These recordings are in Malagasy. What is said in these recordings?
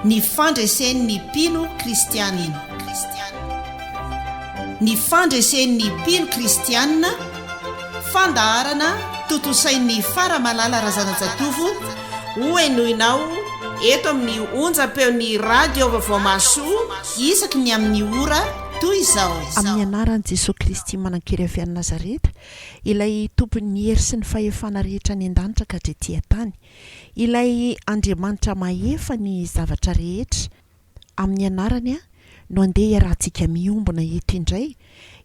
ny fandresen'ny mpino kristianina. Ny fandresen'ny mpino kristianina, fandaharana totosain'ny faramalala razanajatovo hoenoinao eto amin'ny onjam-peon'ny radio vaovao masoa isaky ny amin'ny ora toy izao. Amin'ny anaran'i Jesosy Kristy manan-kery avy any Nazareta, ilay tompon'ny hery sy ny fahefana rehetra ny an-danitra ka hatretỳ tany, ilay Andriamanitra mahefa ny zavatra rehetra. Amin'ny anarany no andeha iarahantsika miombona eto indray,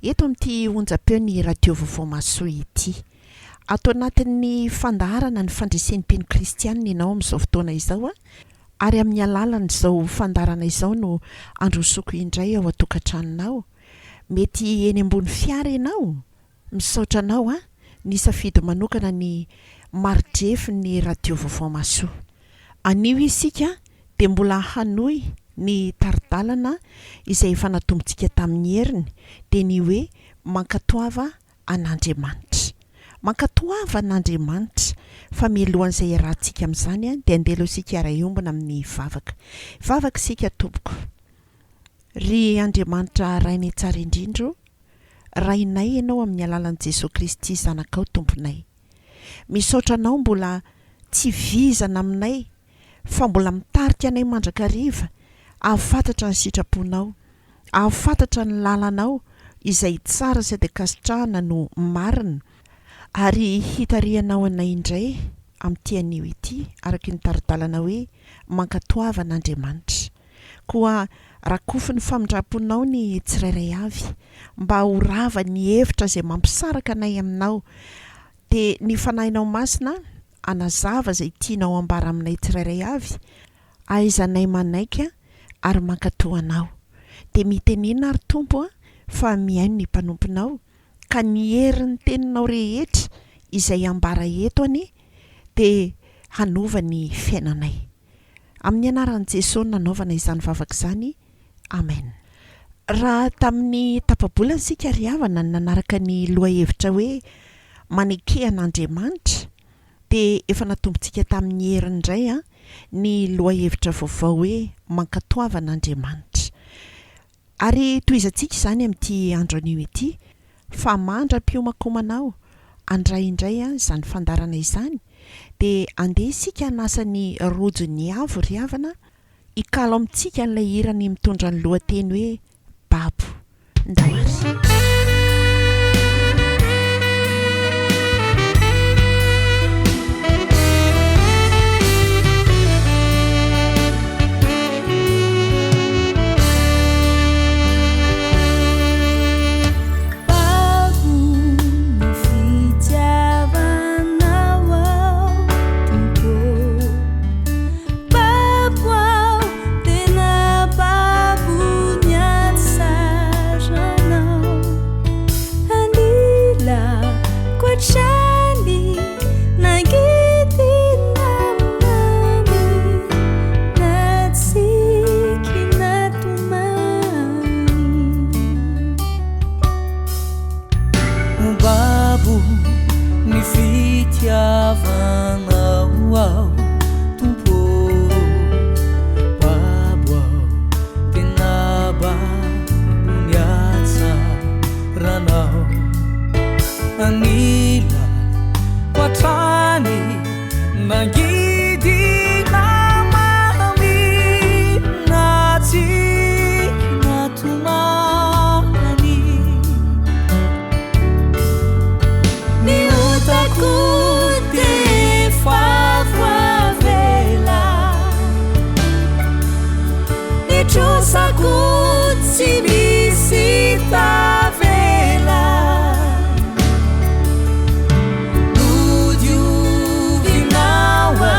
eto amin'ity onjam-peon'ny radio vaovao masoa ity. Ato anatin'ny fandaharana ny fandresen'ny mpino kristianina ianao amin'izao fotoana izao ary amin'ny alalan'izao fandarana izao no androsoko indray ao atokantranonao. Mety eny ambony fiara ianao, misaotra anao ny safidy manokana ny maridrefy ny radio vaovao masoa. Anio isika dia mbola hanoy ny taridalana izay efa natombontsika tamin'ny heriny, dia ny hoe mankatoava an'Andriamanitra. Mankatoava an'Andriamanitra, fa mialohan'izay iarahantsika amin'izany dia andeha isika ara-iombona amin'ny vavaka. Vavaka isika tompoko. Ry Andriamanitra rainay tsara indrindro, rainay ianao amin'ny alalan'i Jesosy Kristy zanakao tomponay. Misaotra anao mbola tsy vizana aminay, fa mbola mitarika anay mandrakariva, ahafantatra ny sitraponao, ahafantatra ny lalanao izay tsara sy adikasitrahana no marina, ary hitarianao anay indray amin'ity anio ity araky ny taridalana hoe mankatoava an'Andriamanitra. Koa rakofy ny famindramponao ny tsirairay avy, mba ho rava ny hevitra izay mampisaraka anay aminao, dia ny fanahinao masina anazava izay tianao ambara aminay tsirairay avy, ahaizanay manaika ary mankatoa anao. Dia mitenena ary tompo fa mihaino ny mpanomponao, ka ny herin'ny teninao rehetra izay ambara eto dia hanova ny fiainanay. Amin'ny anaran'i Jesosy nanaovana izany vavaka izany. Amen. Raha tamin'ny tapabolana isika ry havana nanaraka ny lohahevitra hoe manekea an'Andriamanitra, dia efa natombontsika tamin'ny heriny indray ny lohahevitra vaovao hoe mankatoava an'Andriamanitra. Ary toizantsika izany amin'ity andro anio ity, fa mandram-piomakomanao andray indray izany fandarana izany, dia andeha isika hanasa ny rojo ny avo ry havana, hikalo amintsika n'ilay hirany mitondra ny lohateny hoe babo ndawary. Would you be now?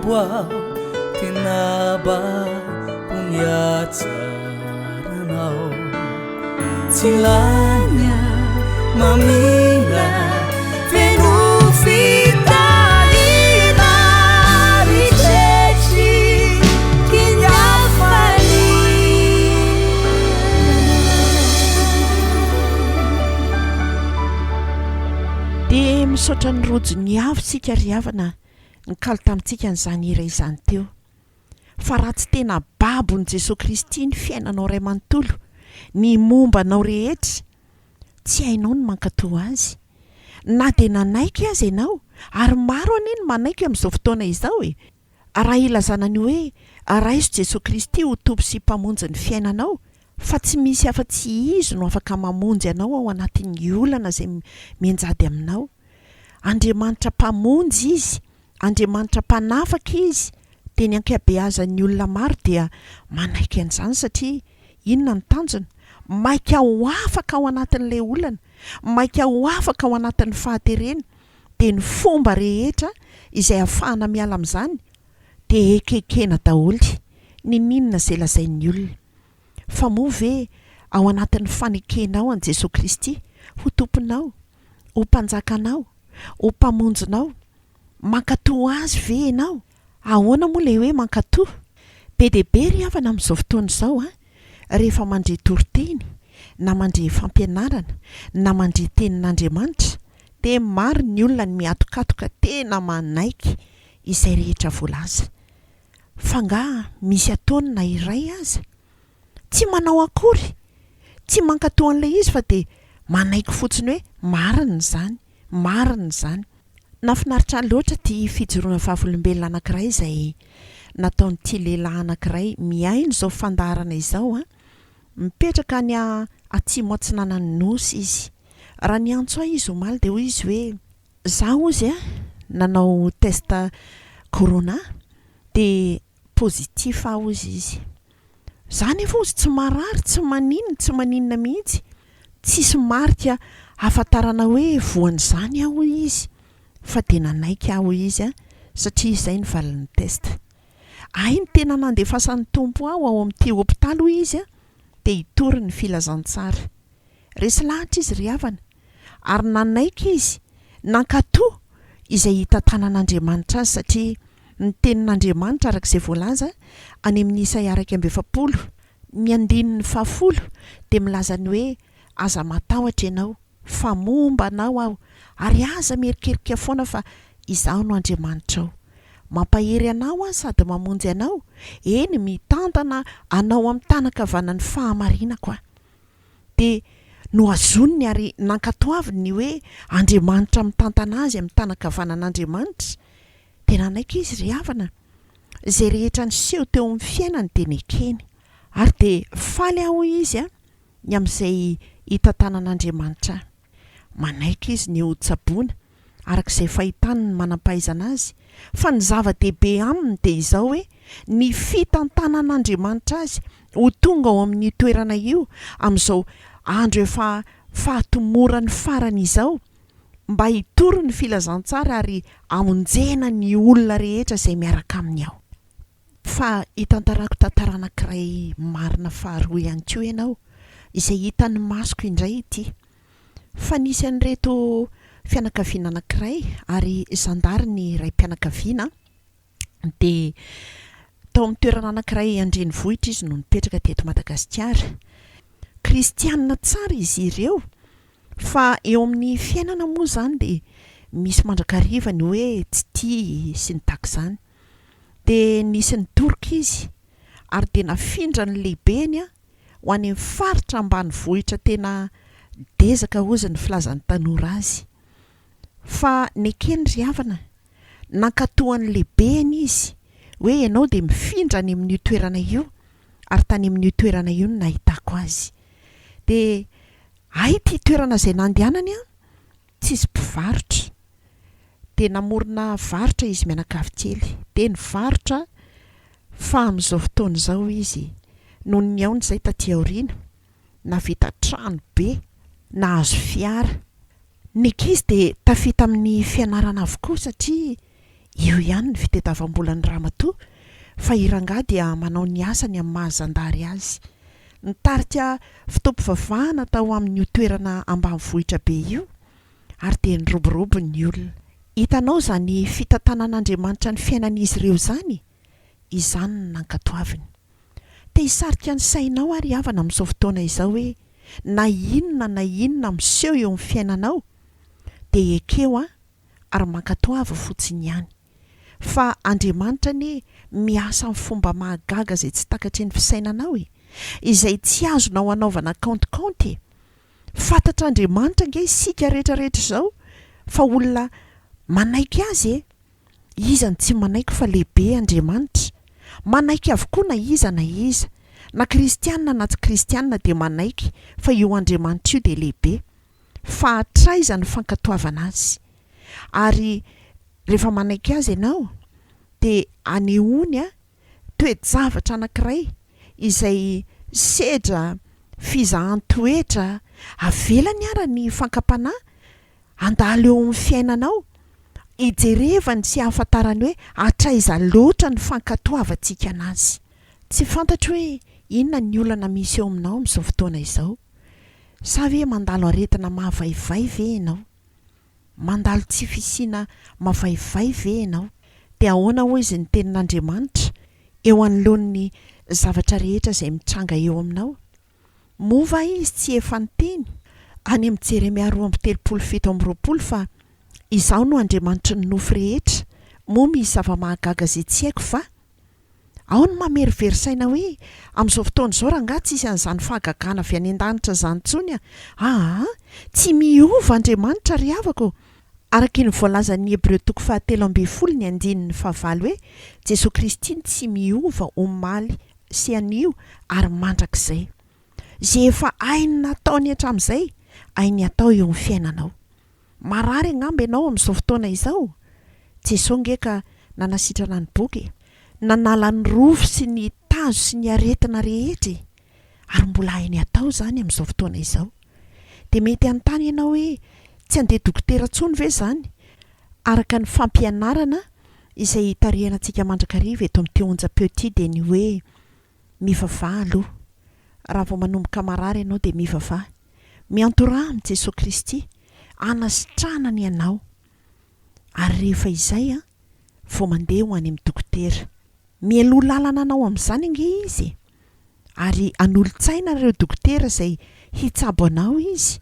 mamboa tinaba punyacaranao cilanya mamila fenu fitarina riceci kinyafani dia misaotra ny rojo ny avo sika riavana nykalo tamintsika n'izany iray izany teo fa raha tsy tena babon'i Jesosy Kristy ny fiainanao ray manontolo ny mombanao rehetra tsy hainao ny mankatòa azy na dia nanaiky azy ianao ary maro aneny manaiky amin'izao fotoana izao raha ilazana ny hoe raiso Jesosy Kristy ho tompo sy mpamonjy ny fiainanao fa tsy misy afa-tsy izy no afaka mamonjy anao ao anatin'ny olana izay mianjady aminao. Andriamanitra mpamonjy izy, Andriamanitra mpanafaka izy. Dia ny ankabeazan'ny olona maro dia manaiky an'izany satria inona ny tanjona? Maika ho afaka ao anatin'ilay olana, maika ho afaka ao anatin'ny fahaterena. Dia ny fomba rehetra izay ahafahana miala amin'izany dia ekekena daholo ny ninona izay lazain'ny olona. Fa moa ve ao anatin'ny fanekenao an' Jesosy Kristy ho tomponao, ho mpanjakanao, ho mpamonjinao, mankatòa azy ve ianao? Ahoana moa ilay hoe mankatòa? Be dia be ry havana amin'izao fotoana izao rehefa mandre toriteny na mandre fampianarana na mandre tenin'Andriamanitra dia maro ny olona ny miatokatoka tena manaiky izay rehetra voalaza. Fa nga misy ataony na iray aza tsy manao akory, tsy mankatòa an'ilay izy fa dia manaiky fotsiny hoe marina izany, marina izany. Nafinaritra loatra ity fijoroana vavolombelona anankiray izay nataon'ity lehilahy anankiray miaino izao fandaharana izao mipetraka any atsimo atsinanan'ny nosy izy. Raha ny antso izy omaly dia hoy izy hoe izaho ozy nanao test corona dia positif aho izy. Izany efa ozy tsy marary, tsy maninona mihitsy, tsisy marika ahafantarana hoe voan'izany aho izy, fa dia nanaiky aho izy satria izay ny valin'ny test. Ay ny tena nandefasan'ny tompo aho ao amin'ity hopitaly hoy izy dia hitory ny filazantsara. Resy lahatra izy ry havana ary nanaiky izy, nankatòa izay hita tanan'Andriamanitra azy satria ny tenin'Andriamanitra arak'izay voalaza any amin'ny Isaia 1:10 dia milaza ny hoe aza matahotra ianao fa momba anao aho ary aza mierikerika foana fa izaho no Andriamanitrao. Mampahery anao aho sady mamonjy anao, eny mitantana anao amin'ny tanakavanan'ny fahamarinako aho. Dia no azoniny ary nankatoaviny hoe Andriamanitra mitantana azy amin'ny tanakavanan'Andriamanitra. Dia nanaiky izy ry havana izay rehetra niseho teo amin'ny fiainany dia nekeny ary dia faly aho izy ny amin'izay hita tanan'Andriamanitra. Manaiky izy ny ho-tsaboana arak'izay fahitany ny manam-pahaizana azy, fa ny zava-dehibe aminy dia izao hoe ny fitantanan'Andriamanitra azy ho tonga ao amin'ny toerana io amin'izao andro efa fahatomorany farany izao, mba hitory ny filazantsara ary amonjena ny olona rehetra izay miaraka aminy ao. Fa hitantarako tantara anankiray marina faharoa ihany koa ianao izay hitan'ny masoko indray ity. Fa nisy an'ireto fianakaviana anankiray ary zandary ny ray mpianakaviana dia tao amin'ny toerana anankiray andrenivohitra izy no mipetraka teto Madagasikara. Kristianina tsara izy ireo fa eo amin'ny fiainana moa izany dia misy mandrakariva ny hoe tsy tia sy ny takizany. Dia nisy ny toroka izy ary dia nafindra ny lehibeny ho any amin'ny faritra ambanivohitra tena dezaka ozy ny filazan'ny tanora azy. Fa nekeny ry havana nankatòa ny lehibeny izy hoe ianao dia mifindra any amin'io toerana io ary tany amin'io toerana io no nahitako azy. Dia ity toerana izay nandehanany tsisy mpivarotra. Dia namorona varotra izy mianakavy kely dia nivarotra fa amin'izao fotoana izao izy noho ny aony izay taty aoriana navita trano be, nahazo fiara. Ny ankizy dia tafita amin'ny fianarana avokoa satria io ihany ny fitetavam-bola ny ramatoa fa iranga dia manao ny asany amin'ny mahazandary azy. Nitarika fitompivavahana tao amin'ny toerana ambanivohitra be io ary dia niroborobo ny olona. Hitanao zany fitantanan'Andriamanitra ny fiainan'izy ireo zany, izany ny nankatoaviny. Te hisarika ny sainao ary havana amin'izao fotoana izao hoe na inona miseho eo amin'ny fiainanao dia ekeo ary mankatoava fotsiny ihany. Fa Andriamanitra ny miasa amin'ny fomba mahagaga izay tsy takatry ny fisainanao izay tsy azonao anaovana kaontikanty. Fantatr'Andriamanitra nge isika rehetrarehetra izao fa olona manaiky azy izany tsy manaiky fa lehibe Andriamanitra. Manaiky avokoa na iza na kristianina na tsy kristianina dia manaiky fa io Andriamanitra io dia lehibe. Fa hatraiza ny fankatoavana azy. Ary rehefa manaiky azy ianao dia anehoany toe-javatra anankiray izay sedra fizahan-toetra avelany ara ny fankapanahy andalo eo amin'ny fiainanao, ijerevany sy ahafantarany hoe hatraiza loatra ny fankatoavantsika anazy. Tsy fantatro hoe inona ny olana misy eo aminao amin'izao fotoana izao. Sa hoe mandalo aretina mahavaivay ve ianao? Mandalo tsy fisiana mahavaivay ve ianao? Dia ahoana hoy izy ny tenin'Andriamanitra eo anoloan'ny zavatra rehetra izay mitranga eo aminao? Mova izy tsy efa niteny any amin'ny Jeremia 2:17-20 fa izaho no Andriamanitra ny nofo rehetra, moa misy zava-mahagaga izay tsy haiko fa ao ny mamerivery saina hoe amin'izao fotoana izao rangaha tsisy an'izany fahagagana avy any an-danitra izany intsony tsy miova Andriamanitra ry havako. Araka ny voalazan'ny Hebreo 7:20 hoe Jesosy Kristy tsy miova omaly sy anio ary mandrakizay. Izay efa hainy nataony hatramin'izay hainy atao eo amin'ny fiainanao. Marary angamba ianao amin'izao fotoana izao. Jesosy ngeka nanasitrana ny boky, nanala ny rovo sy ny tazo sy ny aretina rehetra ary mbola hainy atao zany amin'izao fotoana izao. Dia mety anontany ianao hoe tsy andeha dokotera intsony ve zany? Araka ny fampianarana izay tarihanantsika mandrakariva eto amin'ny onjam-peo dia ny hoe mivavaha aloha. Raha vao manomboka marary ianao dia mivavaha. Miantoraha amin'ny Jesosy Kristy, anasitranany ianao. Ary rehefa izay vao mandeha ho any amin'ny dokotera. Mialoha lalana anao amin'izany ange izy. Ary anolo-tsaina ireo dokotera izay hitsabo anao izy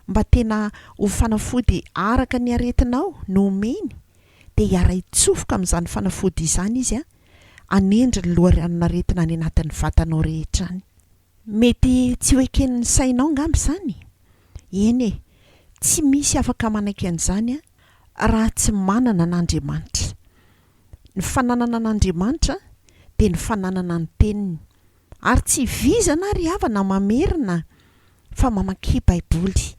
mba tena ho fanafody araka ny aretinao no omeny, dia hiara hitsofoka amin'izany fanafody izany izy anendry ny loharan'aretina any anatin'ny vatanao rehetra any. Mety tsy ho eken'ny sainao angamba izany? Eny tsy misy afaka manaiky an'izany raha tsy manana an'Andriamanitra. Ny fananana an'Andriamanitra dia ny fananana ny teniny. Ary tsy vizana ry havana mamerina fa mamaky Baiboly.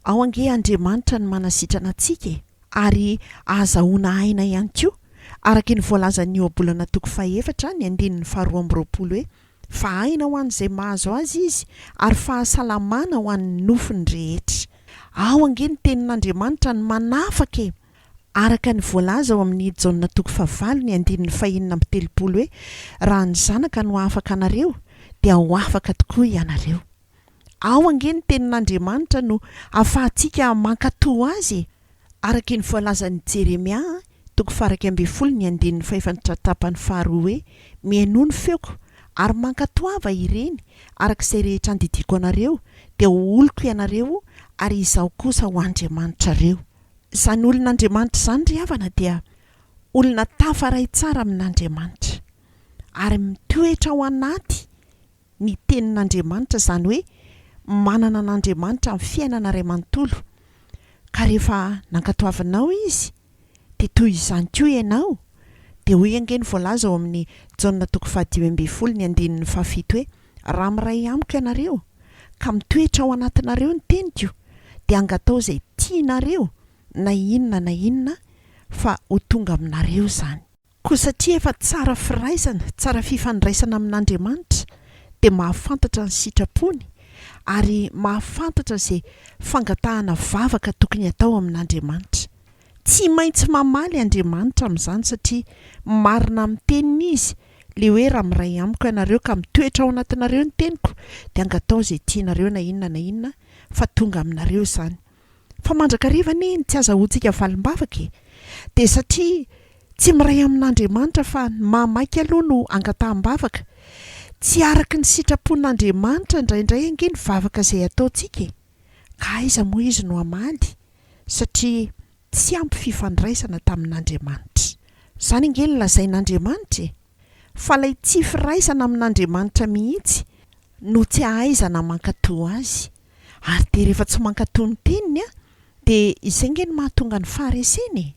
Ao ange Andriamanitra ny manasitrana antsika ary ahazahoana aina ihany koa araka ny voalazan'ny ohabolana 4:2 hoe fa aina ho an'izay mahazo azy izy ary fahasalamana ho an'ny nofony rehetra. Ao ange ny tenin'Andriamanitra ny manafaka araka ny voalaza ao amin'ny Jaona 5:5 hoe raha ny zanaka no afaka anareo dia ho afaka tokoa ianareo. Ao ange ny tenin'Andriamanitra no ahafahantsika mankatoa azy araka ny voalazan'ny Jeremia 2:5 hoe mihaino ny feoko ary mankatoava ireny arak'izay rehetra andidiko anareo dia ho oloko ianareo ary izaho kosa ho Andriamanitra reo. Izany olon'Andriamanitra izany ry havana dia olona tafaray tsara amin'Andriamanitra ary mitoetra ao anaty ny tenin'Andriamanitra, izany hoe manana an'Andriamanitra amin'ny fiainana iray manontolo. Ka rehefa nankatoavanao izy dia toy izany koa ianao. Dia hoy ange ny voalaza ao amin'ny Jaona 5:7 hoe raha miray amiko ianareo ka mitoetra ao anatinareo ny teniko dia angatao izay tianareo na inona fa ho tonga aminareo izany. Koa satria efa tsara firaisana, tsara fifandraisana amin'Andriamanitra dia mahafantatra ny sitrapony ary mahafantatra izay fangatahana vavaka tokony atao amin'Andriamanitra. tsy maintsy mamaly Andriamanitra amin'izany satria marina amin'ny teniny izy le hoe raha miray amiko ianareo ka mitoetra ao anatinareo ny teniko dia angatao izay tianareo na inona fa tonga aminareo izany. Fa mandrakariva ny tsy azahoantsika valimbavaka dia satria tsy miray amin'Andriamanitra fa mamaky aloha no angataham-bavaka. Tsy araka ny sitrapon'Andriamanitra indraindray ange ny vavaka izay ataontsika ka aiza moa izy no amaly satria tsy ampy fifandraisana tamin'Andriamanitra. Izany ange ny lazain'Andriamanitra fa ilay tsy firaisana amin'Andriamanitra mihitsy no tsy ahaizana mankatoa azy. Ary dia rehefa tsy mankatoa ny teniny dia izay nge ny mahatonga ny fahareseny.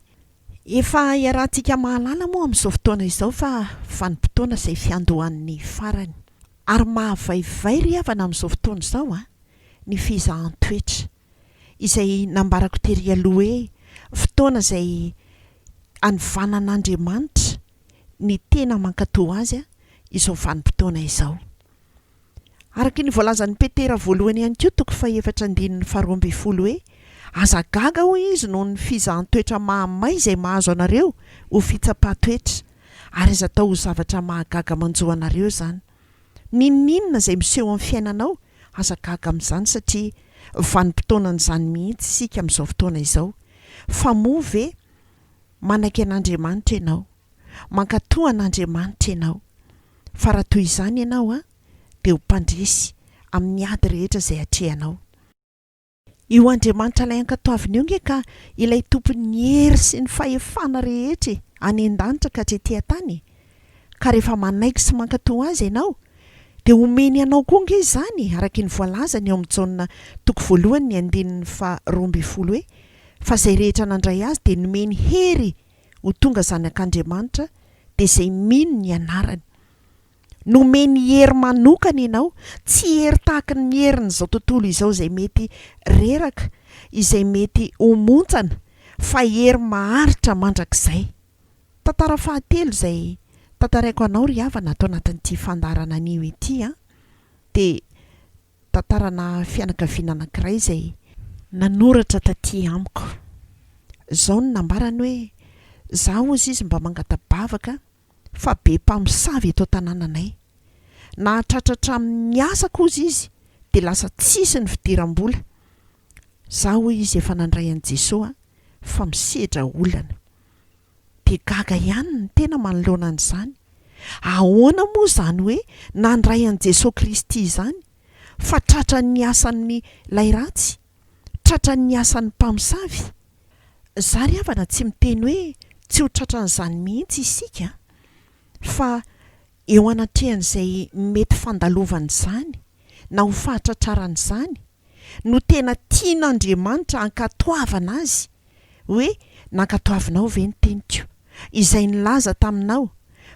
Efa iarahantsika mahalala moa amin'izao fotoana izao fa vanim-potoana izay fiandohan'ny farany. Ary mahavaivay ry havana amin'izao fotoana izao ny fizahan-toetra izay nambarako tery aloha hoe fotoana izay anovanan'Andriamanitra ny tena mankatoa azy izao vanim-potoana izao. Araka ny voalazan'ny Petera voalohany ihany koa toko 4:12 hoe aza gaga hoy izy noho ny fizahan-toetra mahamay izay mahazo anareo ho fitsapahan-toetra ary aza atao ho zavatra mahagaga manjo anareo izany. Ninona izay miseho amin'ny fiainanao aza gaga amin'izany satria vanim-potoanan'izany mihitsy isika amin'izao fotoana izao. Fa moa ve manaiky an'Andriamanitra ianao, mankatoa an'Andriamanitra ianao. Fa raha toy izany ianao dia ho mpandresy amin'ny ady rehetra izay hatrehanao. Io Andriamanitra ilay ankatoavina io nge ka ilay tompon'ny hery sy ny fahefana rehetra any an-danitra ka hatretỳ tany. Ka rehefa manaiky sy mankatoa azy ianao dia omeny ianao koa nge izany araka ny voalazany eo amin'ny Jaona toko 1:12 hoe fa izay rehetra nandray azy dia nomeny hery ho tonga zanak'Andriamanitra dia izay mino ny anarany. Nomeny hery manokana ianao, tsy hery tahaka ny herin'izao tontolo izao izay mety reraka, izay mety homontsana, fa hery maharitra mandrakizay. Tantara fahatelo izay tantaraiko anao ry havana atao anatin'ity fandarana anio ity dia tantarana fianakaviana anankiray izay nanoratra taty amiko. Izao no nambarany hoe izaho ozy izy mba mangatabavaka fa be mpamosavy eto tanànanay. Nahatratratra amin'ny asako ozy izy dia lasa tsisy ny fidiram-bola. Izaho izy efa nandray an'i Jesosy fa misedra olana. Dia gaga ihany ny tena manoloana an'izany. Ahoana moa izany hoe nandray an'i Jesosy Kristy izany fa tratra ny asan'ny lay ratsy, tratra ny asan'ny mpamosavy. Izaho ry havana tsy miteny hoe tsy ho tratran'izany mihitsy isika fa eo anatrehan'izay mety fandalovan'izany na ho fahatratraran'izany no tena tian'Andriamanitra ankatoavana azy hoe nankatoavinao ve ny teniko izay nilaza taminao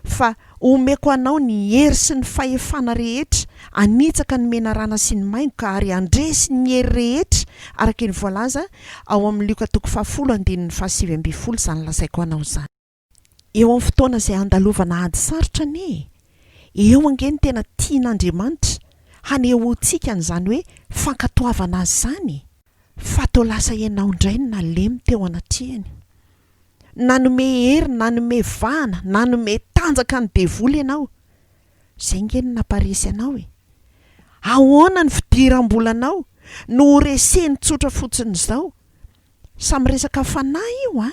fa omeko anao ny hery sy ny fahefana rehetra anitsaka ny menarana sy ny maingo ka ary andresy ny hery rehetra araka ny voalaza ao amin'ny Luka 10:7-12 izany lazaiko anao izany. Eo amin'ny fotoana izay andalovana ady sarotra eo ange ny tena tian'Andriamanitra hanehoantsika an'izany hoe fankatoavana azy izany. Fa tao lasa ianao indray no nalemy teo anatrehany. Nanome hery, nanome vahana, nanome tanjaka ny devoly ianao. Izay nge ny namparesy anao ahoana ny fidiram-bolanao no reseny tsotra fotsiny izao. Samy resaka fanahy io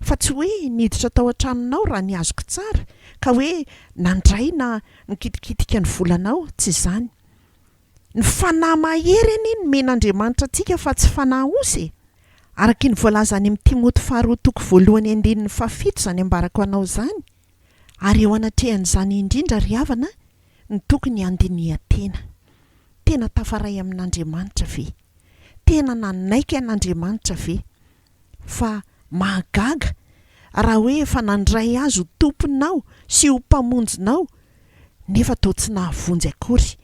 fa tsy hoe niditra tao an-tranonao raha ny azoko tsara ka hoe nandray na nikitikitika ny volanao, tsy izany. Ny fanahy mahery ny men'Andriamanitra antsika fa tsy fanahy osy. Araka ny voalaza any amin'ny Timoty 2:1-7 izany ambarako anao izany. Ary eo anatrehan'izany indrindra ry havana ny tokony andinihan-tena. Tena tafaray amin'Andriamanitra ve? Tena nanaiky an'Andriamanitra ve? Fa mahagaga raha hoe efa nandray azy ho tomponao sy ho mpamonjinao nefa to tsy nahavonjy akory,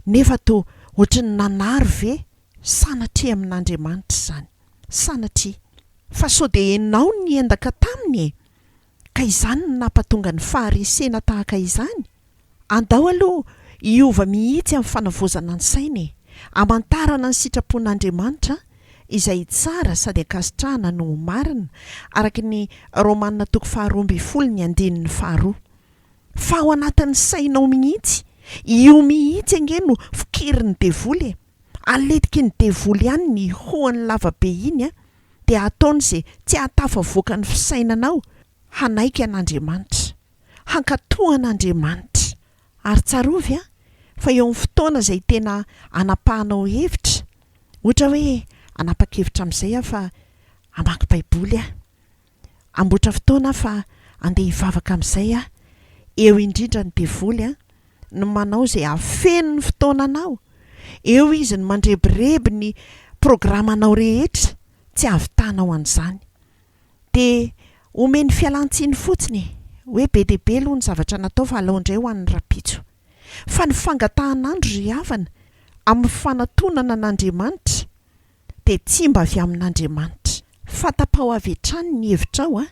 nefa to ohatry ny nanary ve? Sanatria amin'Andriamanitra izany, sanatria. Fa sao dia ianao ny endaka taminy ka izany no nampatonga ny faharesena tahaka izany. Andao aloha hiova mihitsy amin'ny fanavozana ny sainy, hamantarana ny sitrapon'Andriamanitra izay tsara sady akasitrahana no marina araka ny Romanina 12:12 fa ao anatin'ny sainao mihitsy io mihitsy ange no fikiriny devoly aletiky ny devoly ihany ny hoany lavabe iny dia ataony izay tsy ahatafavoaka ny fisainanao hanaiky an'Andriamanitra hankatohan'Andriamanitra ary tsarovy fa eo amin'ny fotoana izay tena anapahanao hevitra ohatra hoe anapa-kevitra amin'izay fa hamaky baiboly amboatra fotoana fa andeha hivavaka amin'izay eo indrindra ny devoly no manao izay afeno ny fotoananao eo izy ny mandrebireby ny programanao rehetra tsy avitanao an'izany dia omeny fialan-tsiny fotsiny hoe be dia be aloha ny zavatra natao fa alao indray ho an'ny rapitso fa ny fangatahan'andro ry havana amin'ny fanatonana an'Andriamanitra dia tsy mba avy amin'Andriamanitra fa tapao avy hatrany ny hevitrao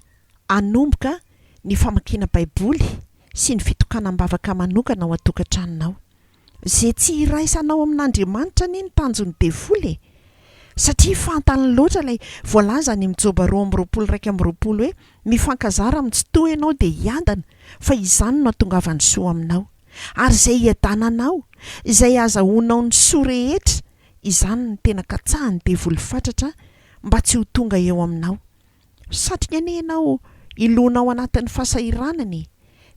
anomboka ny famakiana baiboly sy ny fitokanam-bavaka manokana ao an-tokantranonao izay tsy iraisanao amin'Andriamanitra ny tanjon'ny devoly satria fantany loatra ilay voalaza ny Job 2:1-2 hoe mifankazara mitsitohy ianao dia hiadana fa izany no atongavany soa aminao ary izay hiadananao izay azahoanao ny soa rehetra izany ny tena katsahan'ny devoly fatratra mba tsy ho tonga eo aminao satrika anie ianao ilonao anatin'ny fahasahiranany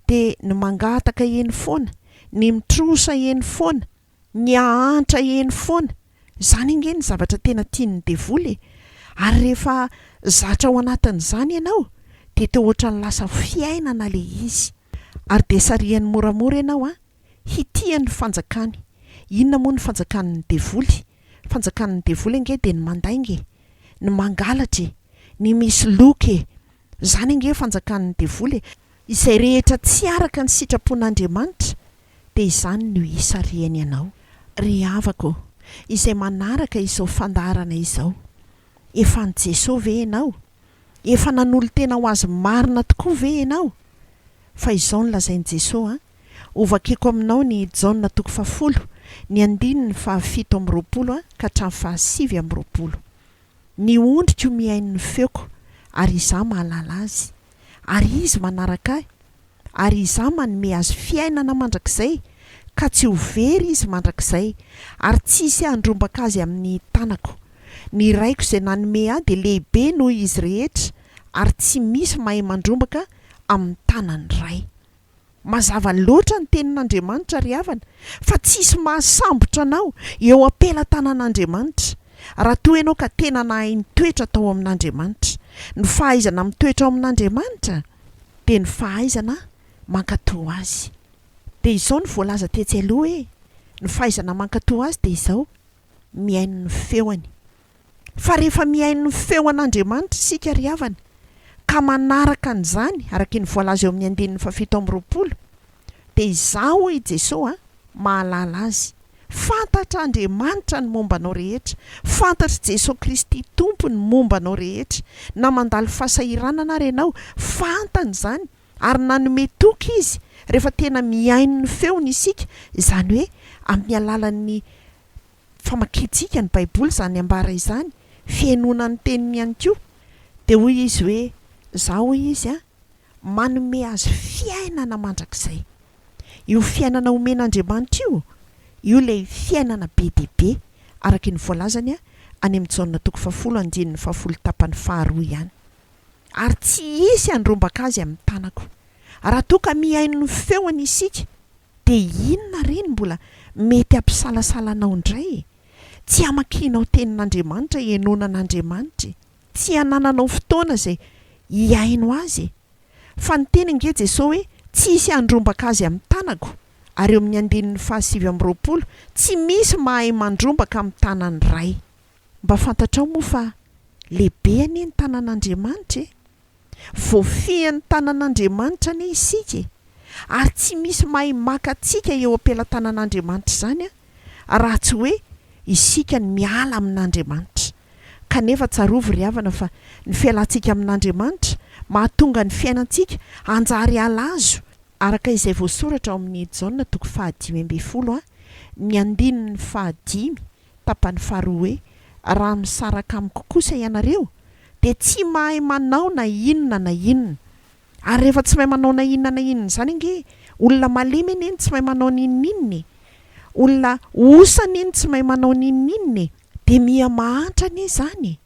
dia ny mangataka eny foana ny mitrosa eny foana ny ahantra eny foana izany inge ny zavatra tena tian'ny devoly ary rehefa zatra ao anatin'izany ianao dia teo ohatra ny lasa fiainana le izy ary dia sarian'ny moramora ianao hitian'ny fanjakany inona moa ny fanjakan'ny devoly ange dia ny mandainge ny mangalatra ny misy loky izany inge fanjakan'ny devoly izay rehetra tsy araka ny sitrapon'Andriamanitra dia izany no isariany ianao ry havako izay manaraka izao fandaharana izao efa ny Jesosy ve ianao efa nanolo tena ho azy marina tokoa ve ianao fa izao ny lazain'i Jesosy ovakeko aminao ny Jaona 10 ny 7:20 ka hatramin'ny 7:20 ny ondriko mihaino ny feoko ary izaho mahalala azy ary izy manaraka ahy ary izaho manome azy fiainana mandrakizay ka tsy ho very izy mandrakizay ary tsisy handrombaka azy amin'ny tanako ny raiko izay nanome ahy dia lehibe noho izy rehetra ary tsy misy mahay mandrombaka amin'ny tanany ray mazava loatra ny tenin'Andriamanitra ry havana fa tsisy mahasambotra anao eo ampelatanan'Andriamanitra raha toa ianao ka tena nahay nitoetra tao amin'Andriamanitra ny fahaizana mitoetra ao amin'Andriamanitra dia ny fahaizana mankatoa azy dia izao ny voalaza tetsy aloha ny fahaizana mankatoa azy dia izao mihaino ny feony fa rehefa mihaino ny feo an'Andriamanitra isika ry havana ka manaraka an'izany araka ny voalaza eo amin'ny 7:20 dia izaho i Jesosy mahalala azy fantatra Andriamanitra ny mombanao rehetra fantatra Jesosy Kristy tompo ny mombanao rehetra na mandalo fahasahiranana ary ianao fantany izany ary nanome toky izy rehefa tena mihaino ny feony isika izany hoe amin'ny alalan'ny famakiantsika ny baiboly izany ambara izany fiainonany teniny ihany koa dia hoy izy hoe izaho izy manome azy fiainana mandrakizay io fiainana omen'Andriamanitra io ilay fiainana be dia be araka ny voalazany any amin'ny Jaona 10:10 tapany 2 ihany ary tsy isy handrombaka azy amin'ny tanako raha toa ka mihaino ny feony isika dia inona reny mbola mety ampisalasalanao indray tsy hamakianao tenin'Andriamanitra ianonan'Andriamanitra tsy hanananao fotoana izay hiaino azy fa ny teny nge Jesosy hoe tsisy handrombaka azy amin'ny tanako ary eo amin'ny 7:20 tsy misy mahay mandrombaka amin'ny tanany ray mba fantatrao moa fa lehibe anie ny tanan'Andriamanitra voafihan'ny tanan'Andriamanitra anie isika ary tsy misy mahay maka antsika eo ampelantanan'Andriamanitra izany raha tsy hoe isika ny miala amin'Andriamanitra kanefa tsarovy ry havana fa ny fialantsika amin'Andriamanitra mahatonga ny fiainantsika anjary alazo araka izay voasoratra ao amin'ny Jaona 5:10 ny 5 tapany 2 hoe raha misaraka amiko kosa ianareo dia tsy mahay manao na inona na inona. Ary rehefa tsy mahay manao na inona na inona zany nge olona malemy eny tsy mahay manao ninnininy, olona osana eny tsy mahay manao ninnininy, dia mihamahatra ane zany.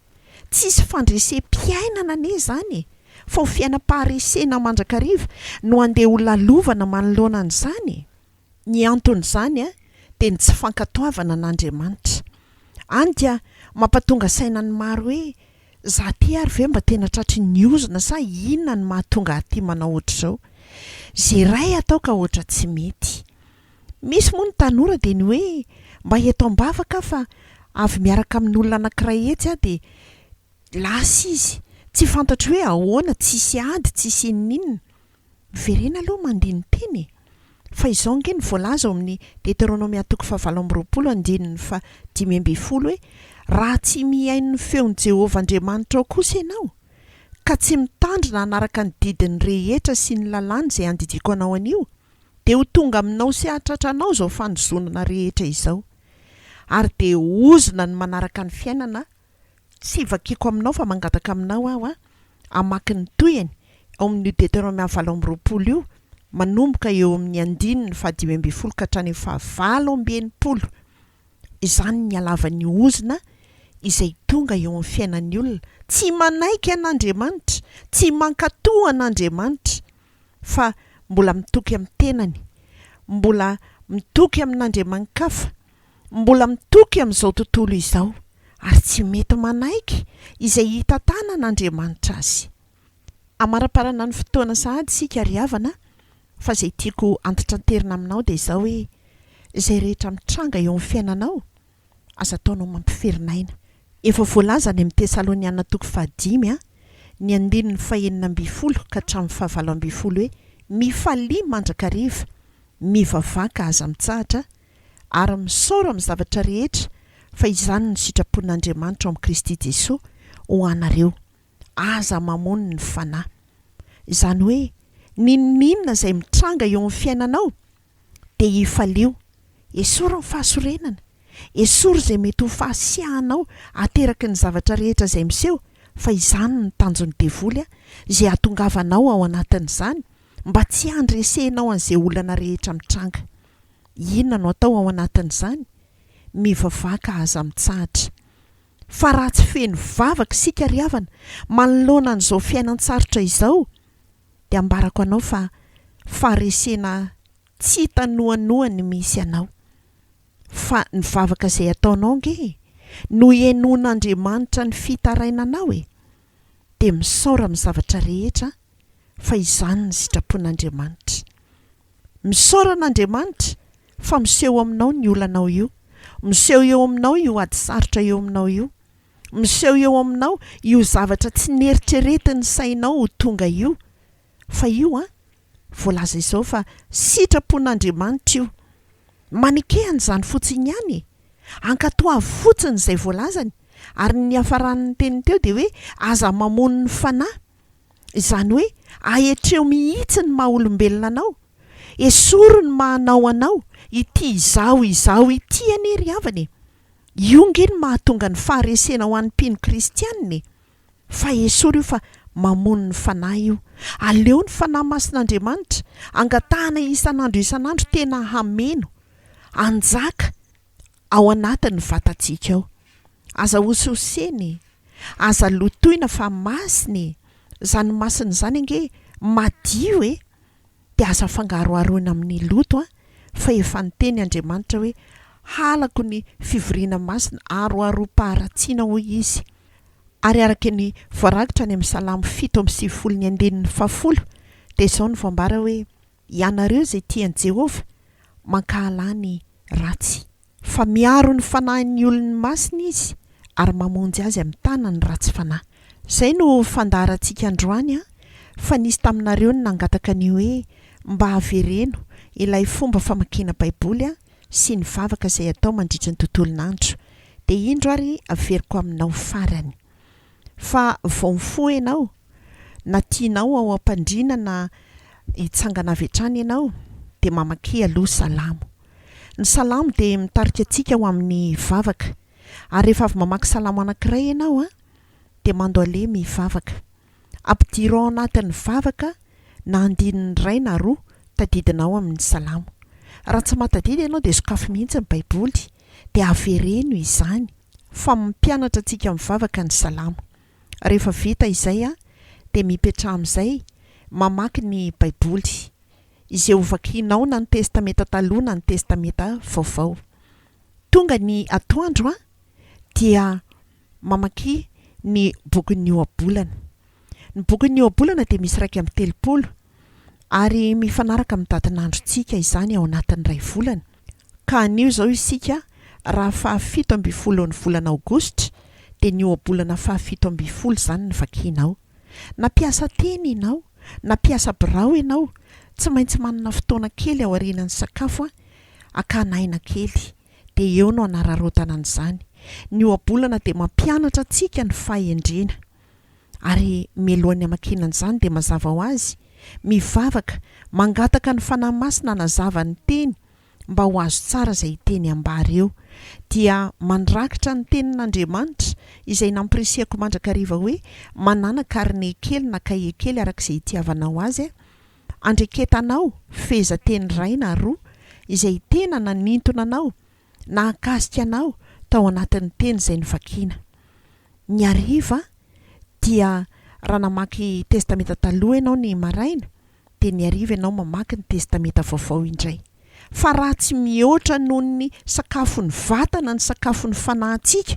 Tsisy fandresem-piainana ane zany fa ho fiainam-paharesena mandrakariva no andeha ho lalovana manoloana an'izany. Ny anton'izany dia ny tsy fankatoavana n'Andriamanitra. Any dia mampatonga saina ny maro hoe za ty ary ve mba tena tratry ny ozona sa inona ny mahatonga aty manao ohatr'izao. Zay ray atao ka ohatra tsy mety. Misy moa ny tanora dia ny hoe mba eto ambavaka fa avy miaraka amin'olona anankiray etsy dia lasa izy tsy fantatro hoe ahoana, tsisy ady, tsisy inninina. Verena aloha mandiny teny. Fa izao nge ny voalaza ao amin'ny Deutéronomia 7:5-10 hoe raha tsy mihaino ny feon'i Jehovah Andriamanitra ao kosa ianao ka tsy mitandrina hanaraka ny didiny rehetra sy ny lalàna izay andidiko anao anio, dia ho tonga aminao sy hahatratranao izao fandozonana rehetra izao. Ary dia ozona ny manaraka ny fiainana, tsy vakiako aminao fa mangataka aminao aho amaky ny toyany ao amin'ny Deutéronomia 7:20 io, manomboka eo amin'ny 15 ka hatrany 20. Izany ny halavan'ny ozona izay tonga eo amin'ny fiainan'ny olona. Tsy manaiky an'Andriamanitra, tsy mankatoa an'Andriamanitra, fa mbola mitoky amin'ny tenany, mbola mitoky amin'Andriamanikafa, mbola mitoky amin'izao tontolo izao, ary tsy mety manaiky izay hita tanan'Andriamanitra azy. Amaraparana ny fotoana sahady sika ry havana, fa izay tiako antitranterina aminao dia izao hoe izay rehetra mitranga eo amin'ny fiainanao aza ataonao mampiferin'aina. Efa voalaza any amin'ny Tesaloniana 5:5 ny 2:12 ka hatramin'ny 7:20 hoe mifalia mandrakariva, mivavaka aza mitsahatra, ary misaora amin'ny zavatra rehetra, fa izany ny sitrapon'Andriamanitra ao amin'ny Kristy Jesosy ho anareo. Aza mamono ny fanahy. Izany hoe ninninona izay mitranga eo amin'ny fiainanao dia hifalio. Esory ny fahasorenana, esory izay mety ho fahasiahanao ateraky ny zavatra rehetra izay miseho, fa izany ny tanjon'ny devoly izay hahatongavanao ao anatin'izany mba tsy handresenao an'izay olana rehetra mitranga. Inona no atao ao anatin'izany? Mivavaka aza mitsahatra. Fa raha tsy feno vavaka sika ry havana manoloana an'izao fiainan-tsarotra izao, dia ambarako anao fa faharesena tsy tanoanoany misy anao. Fa ny vavaka izay ataonao nge no ihainoan'Andriamanitra ny fitarainanao dia misaora amin'ny zavatra rehetra, fa izany ny sitrapon'Andriamanitra. Misaora an'Andriamanitra fa miseho aminao ny olanao io, miseho eo aminao io ady sarotra eo aminao io, miseho eo aminao io zavatra tsy neritreretiny sainao ho tonga io, fa io voalaza izao fa sitrapon'Andriamanitra io. Manikehana izany fotsiny ihany, ankatoa fotsiny izay voalazany, ary ny hafaran'ny teniny teo dia hoe aza mamono ny fanahy. Izany hoe ahetreo mihitsy ny maha olombelona anao, esory ny mahanao anao ity izao ity anie ry havany. Io nge ny mahatonga ny faharesena ho an'ny mpino kristianina, fa esory io fa mamono ny fanahy io. Aleo ny fanahy masin'Andriamanitra angatahana isan'andro tena hameno, anjaka ao anatin'ny vatantsika ao. Aza hososeny, aza lotoina fa masiny. Zany masiny izany nge madio dia aza fangaroaroina amin'ny loto fa efa niteny Andriamanitra hoe halako ny fivoriana masina aroarom-paharatsiana hoy izy. Ary araka ny voarakitra any amin'ny Salamo 7:7-10 dia izao ny voambara hoe ianareo izay tian'i Jehovah mankahala ny ratsy, fa miaro ny fanahin'ny olony masina izy ary mamonjy azy amin'ny tanany ratsy fanahy. Izay no fandaharantsika androany fa nisy taminareo ny nangataka ny hoe mba havereno ilay fomba famakiana baiboly sy ny vavaka izay atao mandritra ny tontolon'andro, dia indro ary averiko aminao farany. Fa vao mifoha ianao na tianao ao am-pandriana hitsangana avy hatrany ianao dia mamaky aloha salamo. Ny salamo dia mitarika antsika ho amin'ny vavaka, Ary rehefa avy mamaky salamo anankiray ianao a dia mandoale mivavaka. Ampidirao anatin'ny vavaka na andininy ray na roa tadidinao amin'ny salamo. Raha tsy matadidy ianao dia sokafy mihitsy ny baiboly dia avereno izany fa mampianatra antsika mivavaka ny salamo. Rehefa vita izay a dia mipetraha amin'izay mamaky ny baiboly izay hovakianao na ny testameta taloha na ny testameta vaovao. Tonga ny atoandro a dia mamaky ny bokin'ny ohabolana. Ny bokin'ny ohabolana dia misy 2:30 ary mifanaraka amin'ny datin'androntsika izany ao anatin'ny 2 volana. Ka anio zao isika raha 17 ny volana Aogositra dia ny ohabolana 17 zany ny vakianao. Nampiasa teny ianao, nampiasa birao ianao, tsy maintsy manana fotoana kely ao aorianan'ny sakafo akana aina kely dia eo no anararotana an'izany. Ny ohabolana dia mampianatra antsika ny fahendrena ary mialohan'ny amakinana izany dia mazava ho azy mivavaka mangataka ny fanahy masina nazava ny teny mba ho azo tsara izay teny ambary eo dia mandrakitra ny tenin'Andriamanitra izay nampirisihako mandrakariva hoe manana karine kely na kahie kely arak'izay itiavanao azy andreketanao feza teny ray na roa izay tena nanintona anao na akasika anao tao anatin'ny teny izay nivakiana. Ny hariva dia raha namaky testameta taloha ianao ny maraina dia ny hariva ianao mamaky ny testameta vaovao indray. Fa raha tsy mihoatra noho ny sakafony vatana ny sakafony fanahintsika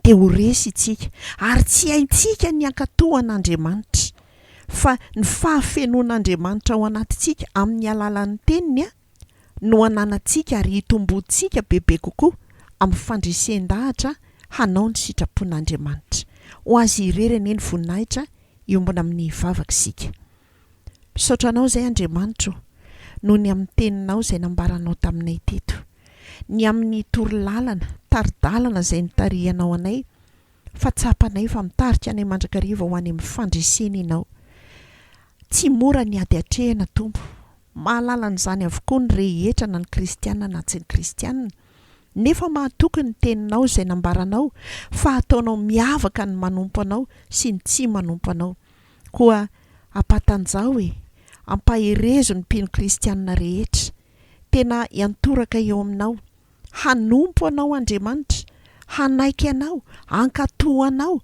dia ho resy itsika ary tsy haintsika ny ankatohan'Andriamanitra fa ny fahafenoan'Andriamanitra ao anatintsika amin'ny alalan'ny teniny no ananantsika ary hitombontsika bebe kokoa amin'ny fandresen-dahatra hanao ny sitrapon'Andriamanitra. Ho azy irereny eny voninahitra iombona amin'ny vavaka isika. Misaotra anao izay Andriamanitra noho ny amin'ny teninao izay nambaranao taminay teto, ny amin'ny torolalana taridalana izay nitarihanao anay fa tsapanay fa mitarika anay mandrakariva ho any amin'ny fandresena ianao. Tsy mora ny ady atrehana Tompo, mahalala n'izany avokoa ny rehetra na ny kristiana na tsy ny kristiana, nefa mahatoky ny teninao izay nambaranao fa ataonao miavaka ny manompo anao sy ny tsy manompo anao. Koa ampatanjao ampaherezo ny mpino kristiana rehetra, tena iantoraka eo aminao, hanompo anao Andriamanitra, hanaiky anao, ankatohanao,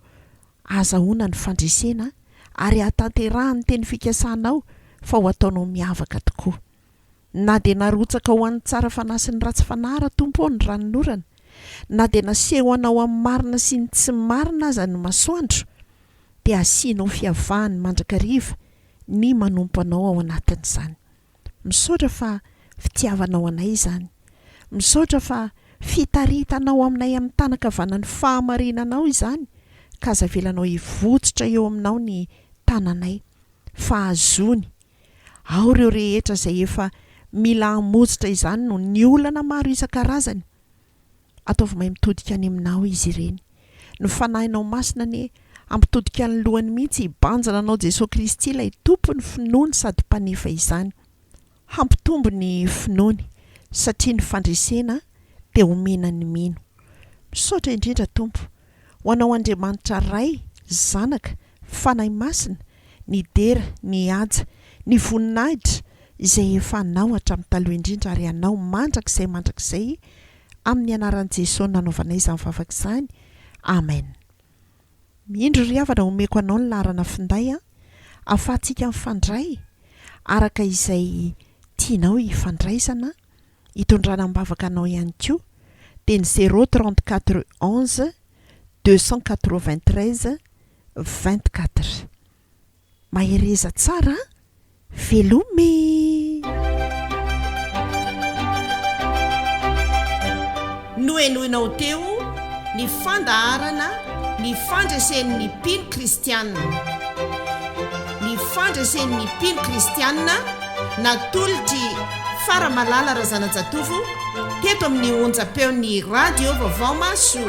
azahoana ny fandresena ary hatanterahany teny fikasanao fa ho ataonao miavaka tokoa. Na dia narotsaka ho an'ny tsara fanahy sy ny ratsy fanahy Tompo ny ranonorana, na dia naseho anao amin'ny marina sy ny tsy marina aza ny masoandro, dia asianao fiavahany mandrakariva ny manompo anao ao anatin'izany. Misaotra fa fitiavanao anay izany, misaotra fa fitaritanao aminay amin'ny tanakavanan'ny fahamarinanao izany, ka azavelanao hivotsitra eo aminao ny tananay fa azony ao ireo rehetra izay efa mila hamotsitra izany no ny olana maro isan-karazany. Ataovy mahay mitodika any aminao izy ireny, ny fanahinao masina ny ampitodika ny lohany mihitsy hibanjana anao Jesosy Kristy ilay tompony finoany sady mpanefa izany. Hampitombo ny finoany satria ny fandresena dia omena ny mino. Misaotra indrindra Tompo ho anao Andriamanitra ray, zanaka, fanahy masina, ny dera, ny aja, ny voninahitra izay efa anao hatramin'ny taloha indrindra ary anao mandrakizay amin'ny anaran'i Jesosy nanaovanay izany vavaka izany. Amen. Indro ry havana omeko anao ny laharana finday ahafahantsika mifandray araka izay tianao hifandraisana, hitondrana mbavaka anao ihany koa dia ny 034 11 293 24. Mahereza tsara, velome. Noenoinao teo ny fandaharana ny fandresen'ny mpino kristianina. Ny fandresen'ny mpino kristianina natolotry Faramalala Razanajatovo teto amin'ny onjam-peon'ny radio Vaovao Maso.